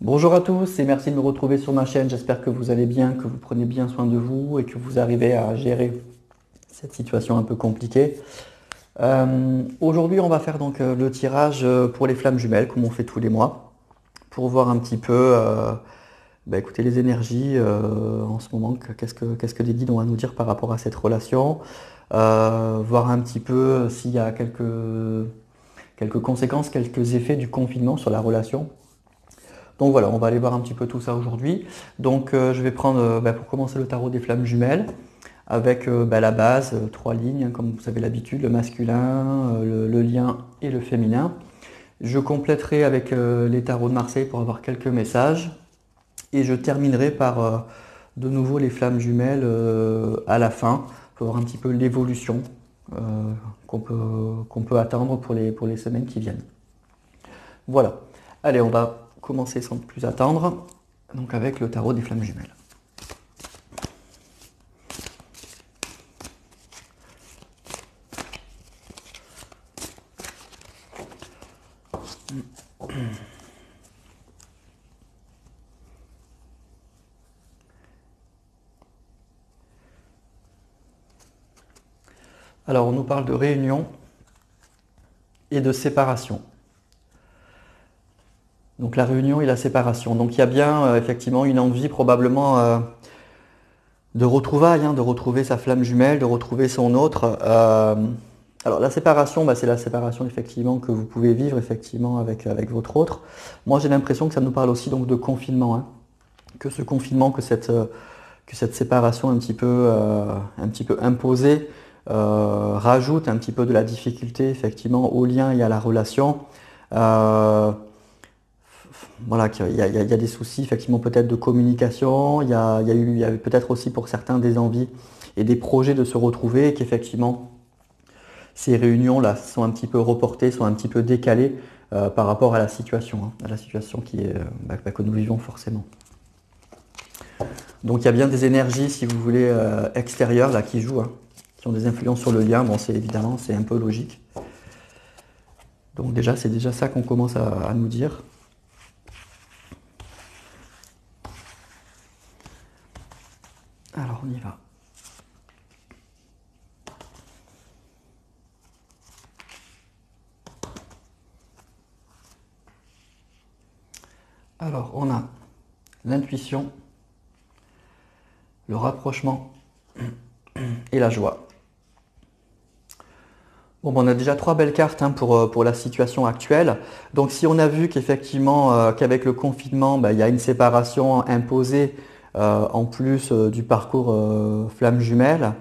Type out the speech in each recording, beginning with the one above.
Bonjour à tous et merci de me retrouver sur ma chaîne. J'espère que vous allez bien, que vous prenez bien soin de vous et que vous arrivez à gérer cette situation un peu compliquée. Aujourd'hui, on va faire donc le tirage pour les flammes jumelles, comme on fait tous les mois, pour voir un petit peu, écoutez, les énergies en ce moment. Qu'est-ce que les guides ont à nous dire par rapport à cette relation, voir un petit peu s'il y a quelques conséquences, quelques effets du confinement sur la relation. Donc voilà, on va aller voir un petit peu tout ça aujourd'hui. Donc je vais prendre pour commencer le tarot des flammes jumelles avec la base, trois lignes, hein, comme vous avez l'habitude, le masculin, le lien et le féminin. Je compléterai avec les tarots de Marseille pour avoir quelques messages. Et je terminerai par de nouveau les flammes jumelles à la fin pour voir un petit peu l'évolution euh, qu'on peut attendre pour les semaines qui viennent. Voilà. Allez, on va commencer sans plus attendre, donc avec le tarot des flammes jumelles. Alors, on nous parle de réunion et de séparation. Donc la réunion et la séparation. Donc il y a bien effectivement une envie probablement de retrouvailles, hein, de retrouver sa flamme jumelle, de retrouver son autre. Alors la séparation, c'est la séparation effectivement que vous pouvez vivre effectivement avec votre autre. Moi j'ai l'impression que ça nous parle aussi donc de confinement, hein, que ce confinement, que cette séparation un petit peu imposée rajoute un petit peu de la difficulté effectivement au lien et à la relation. Euh, voilà, qu'il y a des soucis effectivement peut-être de communication, il y a peut-être aussi pour certains des envies et des projets de se retrouver et qu'effectivement ces réunions-là sont un petit peu reportées, sont un petit peu décalées par rapport à la situation, hein, à la situation qui est, que nous vivons forcément. Donc il y a bien des énergies, si vous voulez, extérieures là, qui jouent, hein, qui ont des influences sur le lien. Bon, c'est évidemment, c'est un peu logique. Donc déjà, c'est déjà ça qu'on commence à nous dire. Alors on y va. Alors on a l'intuition, le rapprochement et la joie. Bon, on a déjà trois belles cartes, hein, pour la situation actuelle. Donc si on a vu qu'effectivement qu'avec le confinement, il y a une séparation imposée en plus du parcours flamme jumelle,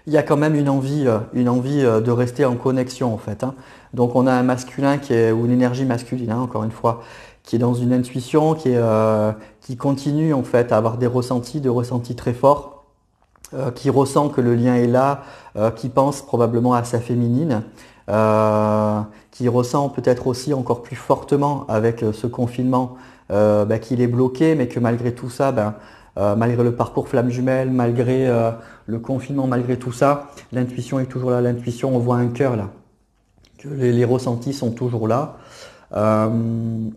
il y a quand même une envie de rester en connexion en fait, hein. Donc on a un masculin ou une énergie masculine, hein, encore une fois, qui est dans une intuition, qui continue en fait à avoir des ressentis très forts, qui ressent que le lien est là, qui pense probablement à sa féminine, qui ressent peut-être aussi encore plus fortement avec ce confinement qu'il est bloqué, mais que malgré tout ça, malgré le parcours flamme jumelle, malgré le confinement, malgré tout ça, l'intuition est toujours là. L'intuition, on voit un cœur là, que les ressentis sont toujours là. Euh,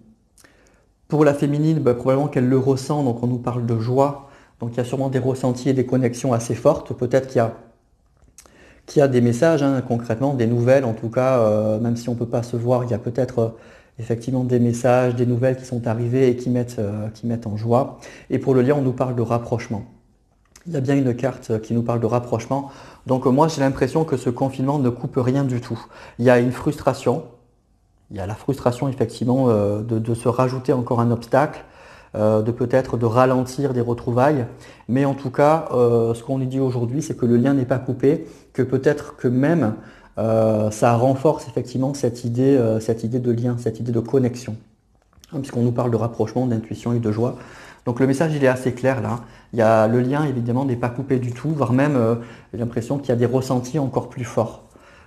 pour la féminine, probablement qu'elle le ressent, donc on nous parle de joie. Donc il y a sûrement des ressentis et des connexions assez fortes. Peut-être qu'il y a des messages, hein, concrètement, des nouvelles en tout cas, même si on ne peut pas se voir, il y a peut-être effectivement des messages, des nouvelles qui sont arrivées et qui mettent en joie. Et pour le lien, on nous parle de rapprochement. Il y a bien une carte qui nous parle de rapprochement. Donc moi j'ai l'impression que ce confinement ne coupe rien du tout. Il y a une frustration, il y a la frustration effectivement de se rajouter encore un obstacle, de peut-être de ralentir des retrouvailles. Mais en tout cas, ce qu'on nous dit aujourd'hui, c'est que le lien n'est pas coupé, que peut-être que même ça renforce effectivement cette idée de lien, cette idée de connexion, hein, puisqu'on nous parle de rapprochement, d'intuition et de joie. Donc le message il est assez clair là. Le lien évidemment n'est pas coupé du tout, voire même j'ai l'impression qu'il y a des ressentis encore plus forts.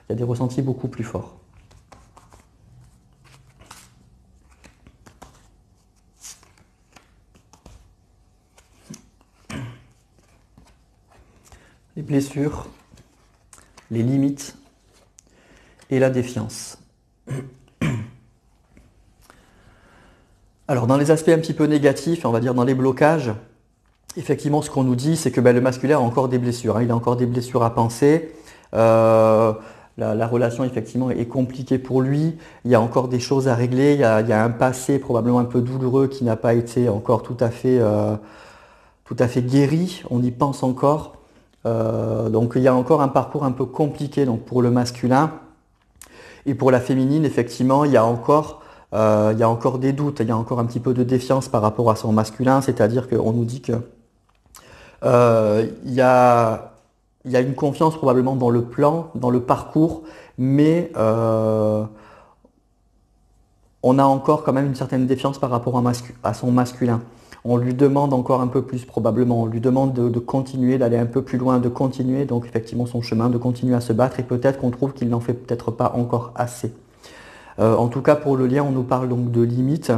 Il y a des ressentis beaucoup plus forts. Les blessures, les limites et la défiance. Alors dans les aspects un petit peu négatifs, on va dire dans les blocages, effectivement ce qu'on nous dit c'est que ben, le masculin a encore des blessures, hein. Il a encore des blessures à penser. La relation effectivement est compliquée pour lui, il y a encore des choses à régler, il y a un passé probablement un peu douloureux qui n'a pas été encore tout à fait guéri, on y pense encore. Donc il y a encore un parcours un peu compliqué donc, pour le masculin. Et pour la féminine, effectivement, il y a encore des doutes, il y a encore un petit peu de défiance par rapport à son masculin, c'est-à-dire qu'on nous dit que il y a, il y a une confiance probablement dans le plan, dans le parcours, mais on a encore quand même une certaine défiance par rapport à son masculin. On lui demande encore un peu plus probablement, on lui demande de continuer, d'aller un peu plus loin, de continuer donc effectivement son chemin, de continuer à se battre et peut-être qu'on trouve qu'il n'en fait peut-être pas encore assez. En tout cas pour le lien, on nous parle donc de limites.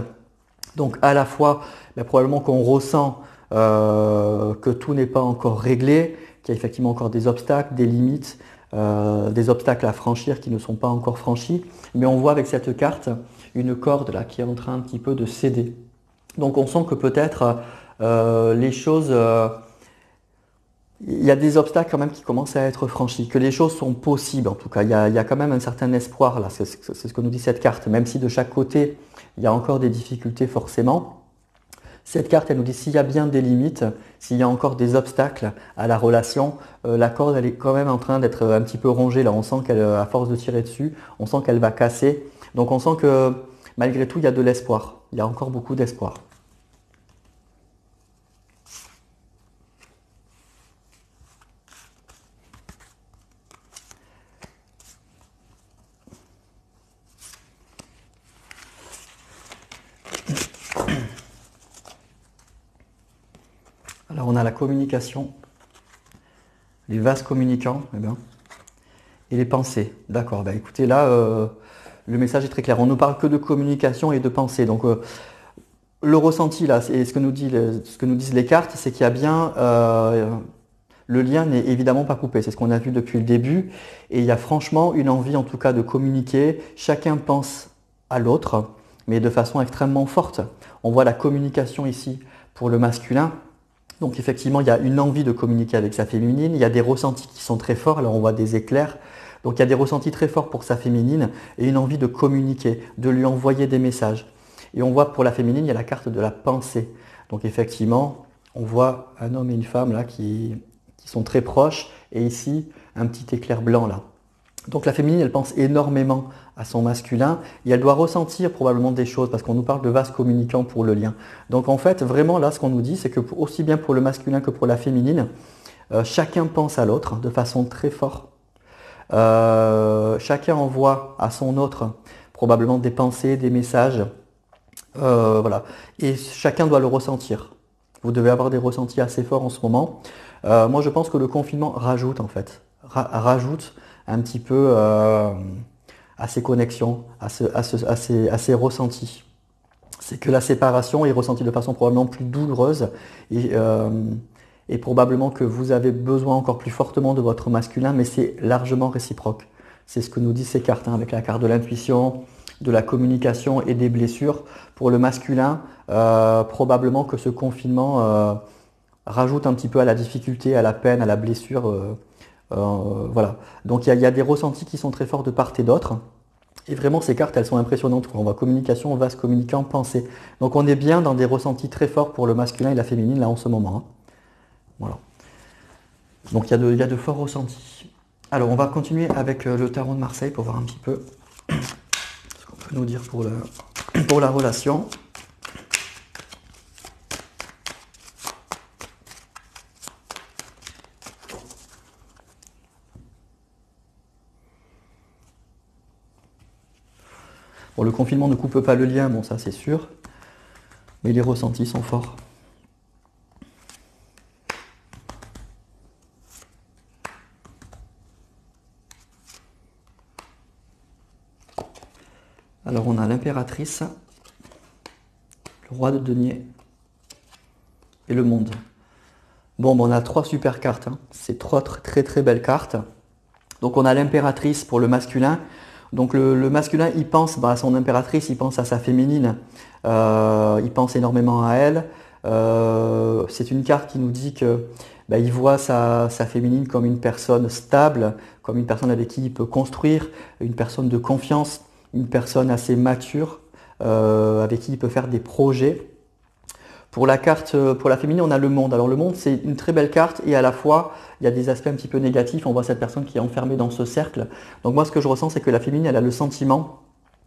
Donc à la fois, ben, probablement qu'on ressent que tout n'est pas encore réglé, qu'il y a effectivement encore des obstacles, des limites, des obstacles à franchir qui ne sont pas encore franchis. Mais on voit avec cette carte une corde là qui est en train un petit peu de céder. Donc on sent que peut-être les choses, il y a des obstacles quand même qui commencent à être franchis, que les choses sont possibles en tout cas. Il y a quand même un certain espoir là, c'est ce que nous dit cette carte, même si de chaque côté il y a encore des difficultés forcément. Cette carte, elle nous dit s'il y a bien des limites, s'il y a encore des obstacles à la relation, la corde, elle est quand même en train d'être un petit peu rongée. Là, on sent qu'elle, à force de tirer dessus, on sent qu'elle va casser. Donc, on sent que malgré tout, il y a de l'espoir. Il y a encore beaucoup d'espoir. Alors, on a la communication, les vases communicants, eh bien, et les pensées. D'accord, bah écoutez, là, le message est très clair. On ne parle que de communication et de pensée. Donc, le ressenti, là, et ce que nous disent les cartes, c'est qu'il y a bien... le lien n'est évidemment pas coupé, c'est ce qu'on a vu depuis le début. Et il y a franchement une envie, en tout cas, de communiquer. Chacun pense à l'autre, mais de façon extrêmement forte. On voit la communication ici pour le masculin. Donc effectivement, il y a une envie de communiquer avec sa féminine, il y a des ressentis qui sont très forts, là on voit des éclairs. Donc il y a des ressentis très forts pour sa féminine et une envie de communiquer, de lui envoyer des messages. Et on voit pour la féminine, il y a la carte de la pensée. Donc effectivement, on voit un homme et une femme là qui sont très proches et ici, un petit éclair blanc là. Donc la féminine, elle pense énormément à son masculin et elle doit ressentir probablement des choses parce qu'on nous parle de vases communicants pour le lien. Donc en fait, vraiment là, ce qu'on nous dit, c'est que aussi bien pour le masculin que pour la féminine, chacun pense à l'autre de façon très forte. Chacun envoie à son autre probablement des pensées, des messages. Voilà. Et chacun doit le ressentir. Vous devez avoir des ressentis assez forts en ce moment. Moi, je pense que le confinement rajoute en fait, rajoute un petit peu à ces connexions, à ces ressentis. C'est que la séparation est ressentie de façon probablement plus douloureuse et probablement que vous avez besoin encore plus fortement de votre masculin, mais c'est largement réciproque. C'est ce que nous disent ces cartes, hein, avec la carte de l'intuition, de la communication et des blessures. Pour le masculin, probablement que ce confinement rajoute un petit peu à la difficulté, à la peine, à la blessure. Voilà. Donc il y a des ressentis qui sont très forts de part et d'autre. Et vraiment ces cartes, elles sont impressionnantes. On voit communication, vase communicant, pensée. Donc on est bien dans des ressentis très forts pour le masculin et la féminine là en ce moment, hein. Voilà. Donc il y a de forts ressentis. Alors on va continuer avec le tarot de Marseille pour voir un petit peu ce qu'on peut nous dire pour la relation. Bon, le confinement ne coupe pas le lien, bon ça c'est sûr, mais les ressentis sont forts. Alors on a l'impératrice, le roi de denier et le monde. Bon, on a trois super cartes, hein. C'est trois très très belles cartes. Donc on a l'impératrice pour le masculin. Donc le masculin, il pense à son impératrice, il pense à sa féminine. il pense énormément à elle. C'est une carte qui nous dit que il voit sa féminine comme une personne stable, comme une personne avec qui il peut construire, une personne de confiance, une personne assez mature, avec qui il peut faire des projets. Pour la carte, pour la féminine, on a le monde. Alors le monde, c'est une très belle carte et à la fois, il y a des aspects un petit peu négatifs. On voit cette personne qui est enfermée dans ce cercle. Donc moi, ce que je ressens, c'est que la féminine, elle a le sentiment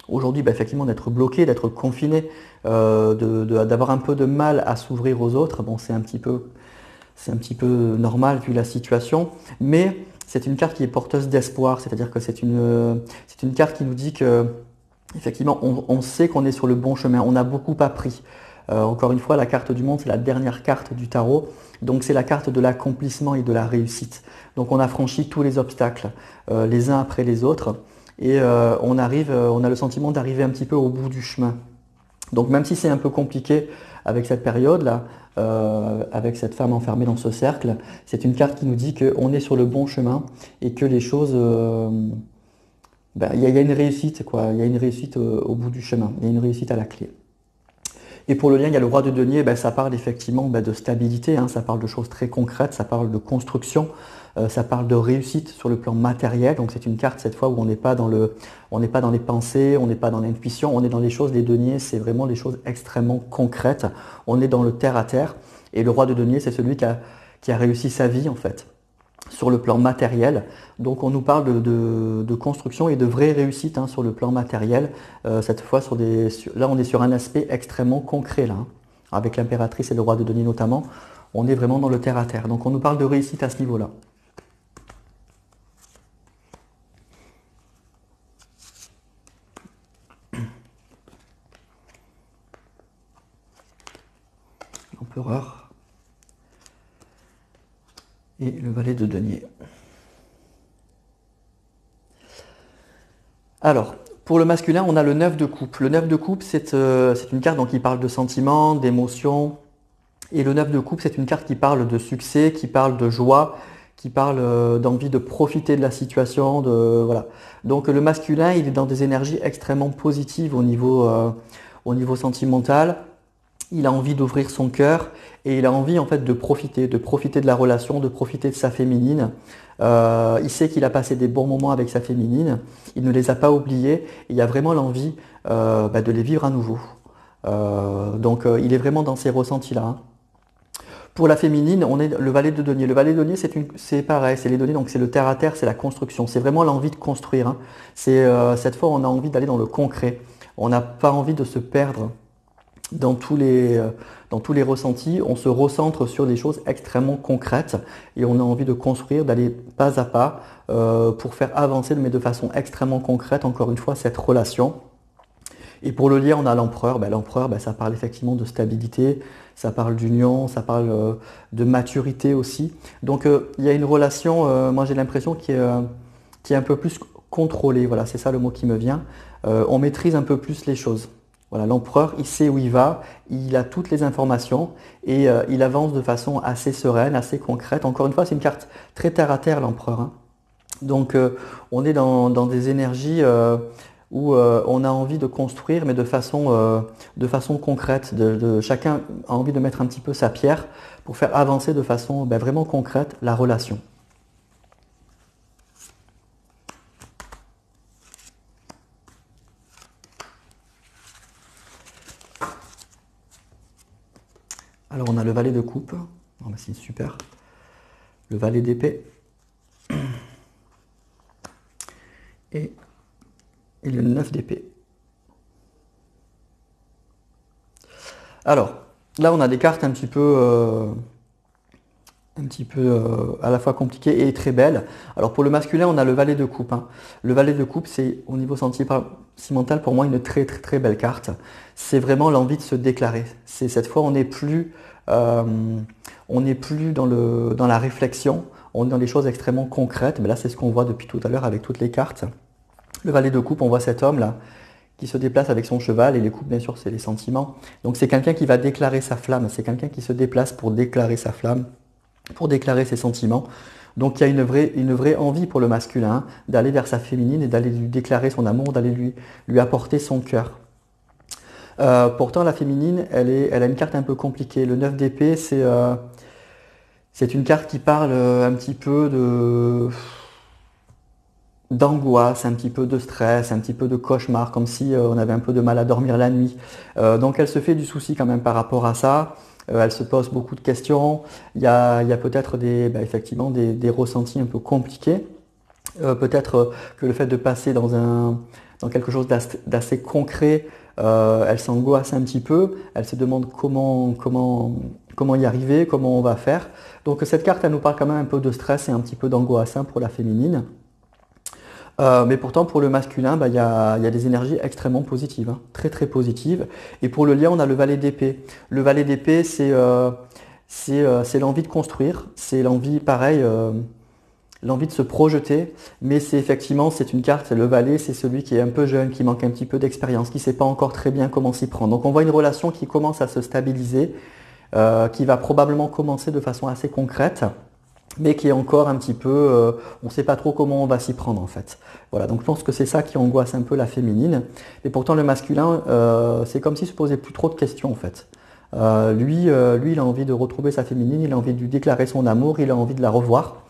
aujourd'hui, effectivement, d'être bloquée, d'être confinée, d'avoir un peu de mal à s'ouvrir aux autres. Bon, c'est un petit peu normal vu la situation, mais c'est une carte qui est porteuse d'espoir. C'est-à-dire que c'est une carte qui nous dit que, effectivement, on sait qu'on est sur le bon chemin. On a beaucoup appris. Encore une fois, la carte du monde, c'est la dernière carte du tarot. Donc c'est la carte de l'accomplissement et de la réussite. Donc on a franchi tous les obstacles, les uns après les autres. Et on a le sentiment d'arriver un petit peu au bout du chemin. Donc même si c'est un peu compliqué avec cette période-là, avec cette femme enfermée dans ce cercle, c'est une carte qui nous dit qu'on est sur le bon chemin et que les choses... il y a une réussite, quoi. Il y a une réussite au bout du chemin. Il y a une réussite à la clé. Et pour le lien, il y a le roi de denier, ça parle effectivement de stabilité, hein, ça parle de choses très concrètes, ça parle de construction, ça parle de réussite sur le plan matériel. Donc c'est une carte cette fois où on n'est pas dans les pensées, on n'est pas dans l'intuition, on est dans les choses. Les deniers, c'est vraiment des choses extrêmement concrètes. On est dans le terre à terre. Et le roi de denier, c'est celui qui a réussi sa vie en fait, sur le plan matériel. Donc on nous parle de construction et de vraie réussite, hein, sur le plan matériel. Cette fois, là on est sur un aspect extrêmement concret, là, hein. Avec l'impératrice et le roi de denier notamment, on est vraiment dans le terre à terre. Donc on nous parle de réussite à ce niveau-là. L'empereur et le valet de denier. Alors, pour le masculin, on a le 9 de coupe. Le 9 de coupe, c'est une carte donc, qui parle de sentiments, d'émotions. Et le 9 de coupe, c'est une carte qui parle de succès, qui parle de joie, qui parle d'envie de profiter de la situation. Voilà. Donc le masculin, il est dans des énergies extrêmement positives au niveau sentimental. Il a envie d'ouvrir son cœur et il a envie en fait de profiter de la relation, de profiter de sa féminine. Il sait qu'il a passé des bons moments avec sa féminine, il ne les a pas oubliés, il a vraiment l'envie de les vivre à nouveau. Donc il est vraiment dans ces ressentis-là, hein. Pour la féminine, on est le valet de denier. Le valet de denier, c'est pareil, c'est les deniers, donc c'est le terre à terre, c'est la construction. C'est vraiment l'envie de construire, hein. Cette fois, on a envie d'aller dans le concret. On n'a pas envie de se perdre dans tous les ressentis. On se recentre sur des choses extrêmement concrètes et on a envie de construire, d'aller pas à pas pour faire avancer, mais de façon extrêmement concrète, encore une fois, cette relation. Et pour le lien, on a l'empereur. L'empereur, ça parle effectivement de stabilité, ça parle d'union, ça parle de maturité aussi. Donc il y a une relation, moi j'ai l'impression, qui est un peu plus contrôlée. Voilà, c'est ça le mot qui me vient. On maîtrise un peu plus les choses. Voilà, l'empereur, il sait où il va, il a toutes les informations et il avance de façon assez sereine, assez concrète. Encore une fois, c'est une carte très terre à terre, l'empereur, hein. Donc on est dans des énergies où on a envie de construire, mais de façon concrète. Chacun a envie de mettre un petit peu sa pierre pour faire avancer de façon vraiment concrète la relation. Alors on a le valet de coupe, c'est super. Le valet d'épée et le 9 d'épée. Alors là on a des cartes un petit peu à la fois compliquées et très belles. Alors pour le masculin, on a le valet de coupe, hein. Le valet de coupe, c'est au niveau sentimental pour moi une très très très belle carte. C'est vraiment l'envie de se déclarer. Cette fois, on n'est plus dans la réflexion, on est dans des choses extrêmement concrètes. Mais là, c'est ce qu'on voit depuis tout à l'heure avec toutes les cartes. Le valet de coupe, on voit cet homme là qui se déplace avec son cheval, et les coupes, bien sûr, c'est les sentiments. Donc c'est quelqu'un qui va déclarer sa flamme, c'est quelqu'un qui se déplace pour déclarer sa flamme, pour déclarer ses sentiments. Donc il y a une vraie envie pour le masculin, hein, d'aller vers sa féminine et d'aller lui déclarer son amour, d'aller lui apporter son cœur. Pourtant, la féminine, elle a une carte un peu compliquée. Le 9 d'épée, c'est une carte qui parle un petit peu d'angoisse, un petit peu de stress, un petit peu de cauchemar, comme si on avait un peu de mal à dormir la nuit. Donc elle se fait du souci quand même par rapport à ça. Elle se pose beaucoup de questions. Il y a peut-être effectivement des ressentis un peu compliqués. Peut-être que le fait de passer dans quelque chose d'assez concret, elle s'angoisse un petit peu. Elle se demande comment y arriver, comment on va faire. Donc cette carte, elle nous parle quand même un peu de stress et un petit peu d'angoisse, hein, pour la féminine. Mais pourtant, pour le masculin, il y a des énergies extrêmement positives, hein, très très positives. Et pour le lien, on a le valet d'épée. Le valet d'épée, c'est l'envie de construire, c'est l'envie, pareil, l'envie de se projeter. Mais c'est effectivement, c'est une carte, le valet, c'est celui qui est un peu jeune, qui manque un petit peu d'expérience, qui ne sait pas encore très bien comment s'y prendre. Donc on voit une relation qui commence à se stabiliser, qui va probablement commencer de façon assez concrète, mais qui est encore un petit peu, on ne sait pas trop comment on va s'y prendre en fait. Voilà, donc je pense que c'est ça qui angoisse un peu la féminine. Et pourtant le masculin, c'est comme s'il se posait plus trop de questions en fait. Lui, il a envie de retrouver sa féminine, il a envie de lui déclarer son amour, il a envie de la revoir.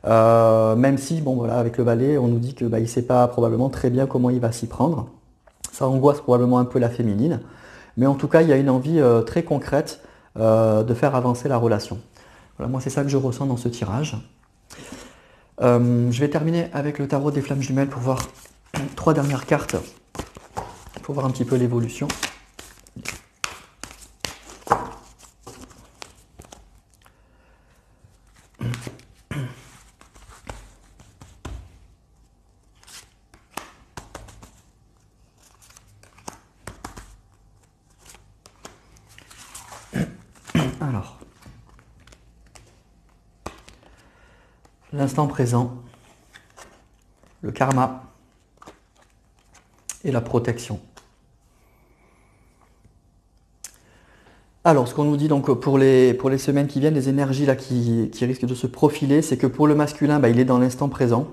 Même si, bon voilà, avec le valet, on nous dit que il ne sait pas probablement très bien comment il va s'y prendre. Ça angoisse probablement un peu la féminine. Mais en tout cas, il y a une envie très concrète de faire avancer la relation. Voilà, moi c'est ça que je ressens dans ce tirage. Je vais terminer avec le tarot des flammes jumelles pour voir 3 dernières cartes, pour voir un petit peu l'évolution. Alors, l'instant présent, le karma et la protection. Alors, ce qu'on nous dit donc pour les semaines qui viennent, les énergies là qui risquent de se profiler, c'est que pour le masculin, il est dans l'instant présent.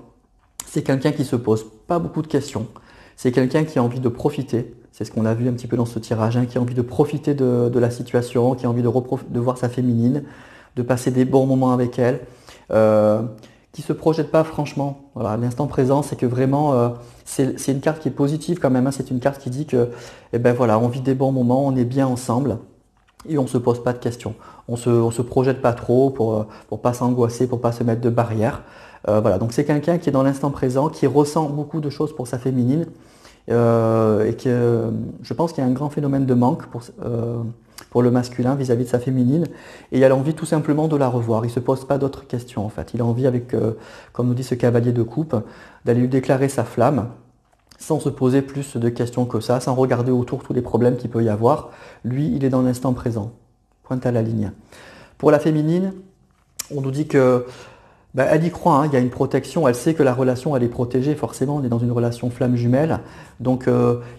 C'est quelqu'un qui se pose pas beaucoup de questions. C'est quelqu'un qui a envie de profiter. C'est ce qu'on a vu un petit peu dans ce tirage, hein, qui a envie de profiter de la situation, qui a envie de voir sa féminine, de passer des bons moments avec elle, qui se projette pas franchement. Voilà, l'instant présent, c'est que vraiment, c'est une carte qui est positive quand même, hein. C'est une carte qui dit que, voilà, on vit des bons moments, on est bien ensemble. Et on ne se pose pas de questions. On se projette pas trop pour pas s'angoisser, pour pas se mettre de barrières. Voilà, donc c'est quelqu'un qui est dans l'instant présent, qui ressent beaucoup de choses pour sa féminine, et que je pense qu'il y a un grand phénomène de manque pour le masculin vis-à-vis de sa féminine, et il a envie tout simplement de la revoir. Il ne se pose pas d'autres questions en fait. Il a envie, avec, comme nous dit ce cavalier de coupe, d'aller lui déclarer sa flamme, sans se poser plus de questions que ça, sans regarder autour tous les problèmes qu'il peut y avoir. Lui, il est dans l'instant présent. Pointe à la ligne. Pour la féminine, on nous dit que elle y croit, hein, il y a une protection, elle sait que la relation elle est protégée, forcément, on est dans une relation flamme jumelle, donc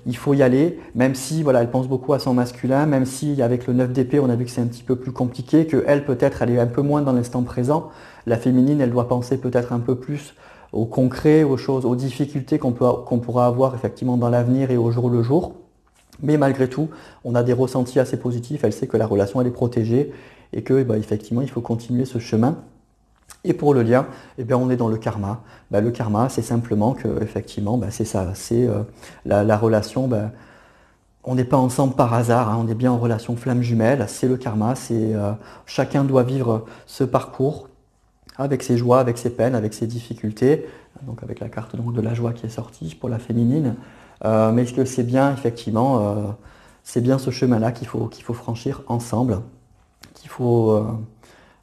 il faut y aller, même si voilà, elle pense beaucoup à son masculin, même si avec le 9 d'épée on a vu que c'est un petit peu plus compliqué, que elle peut-être elle est un peu moins dans l'instant présent, la féminine elle doit penser peut-être un peu plus au concret, aux choses, aux difficultés qu'on pourra avoir effectivement dans l'avenir et au jour le jour. Mais malgré tout, on a des ressentis assez positifs, elle sait que la relation elle est protégée et que effectivement il faut continuer ce chemin. Et pour le lien, on est dans le karma. Le karma, c'est simplement que effectivement, c'est ça, c'est la relation. On n'est pas ensemble par hasard, hein, on est bien en relation flamme jumelle. C'est le karma, c'est chacun doit vivre ce parcours avec ses joies, avec ses peines, avec ses difficultés. Donc avec la carte donc, de la joie qui est sortie pour la féminine. Mais que c'est bien effectivement, c'est bien ce chemin-là qu'il faut franchir ensemble, qu'il faut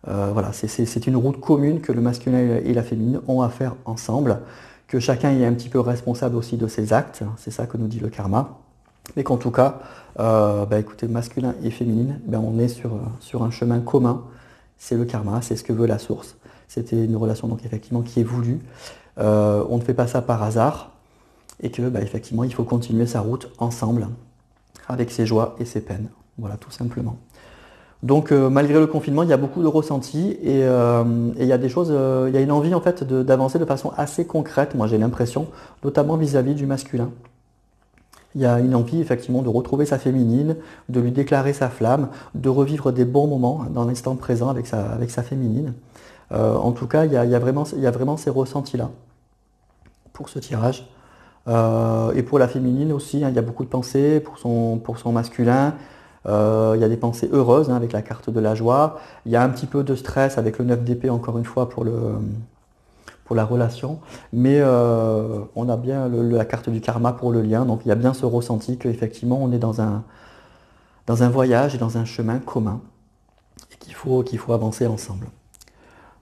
voilà, c'est une route commune que le masculin et la féminine ont à faire ensemble, que chacun est un petit peu responsable aussi de ses actes, c'est ça que nous dit le karma, mais qu'en tout cas, écoutez, masculin et féminine, on est sur un chemin commun, c'est le karma, c'est ce que veut la source. C'était une relation donc effectivement qui est voulue, on ne fait pas ça par hasard, et que effectivement il faut continuer sa route ensemble, avec ses joies et ses peines, voilà tout simplement. Donc malgré le confinement, il y a beaucoup de ressentis et il y a des choses, il y a une envie en fait d'avancer de façon assez concrète, moi j'ai l'impression, notamment vis-à-vis du masculin. Il y a une envie effectivement de retrouver sa féminine, de lui déclarer sa flamme, de revivre des bons moments dans l'instant présent avec sa féminine. En tout cas, il y a vraiment ces ressentis-là pour ce tirage. Et pour la féminine aussi, hein, il y a beaucoup de pensées pour son masculin. Il y a des pensées heureuses hein, avec la carte de la joie. Il y a un petit peu de stress avec le 9 d'épée, encore une fois, pour la relation. Mais on a bien la carte du karma pour le lien. Donc il y a bien ce ressenti qu'effectivement, on est dans un voyage et dans un chemin commun. Et qu'il faut avancer ensemble.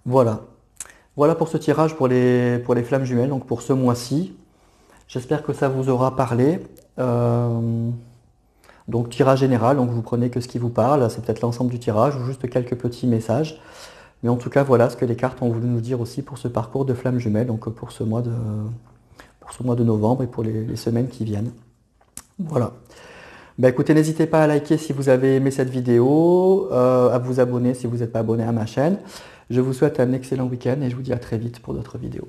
Voilà. Voilà pour ce tirage pour les flammes jumelles, donc pour ce mois-ci. J'espère que ça vous aura parlé. Donc tirage général, donc vous prenez que ce qui vous parle, c'est peut-être l'ensemble du tirage ou juste quelques petits messages. Mais en tout cas, voilà ce que les cartes ont voulu nous dire aussi pour ce parcours de flammes jumelles, donc pour ce mois de novembre et pour les semaines qui viennent. Voilà. Bah écoutez, n'hésitez pas à liker si vous avez aimé cette vidéo, à vous abonner si vous n'êtes pas abonné à ma chaîne. Je vous souhaite un excellent week-end et je vous dis à très vite pour d'autres vidéos.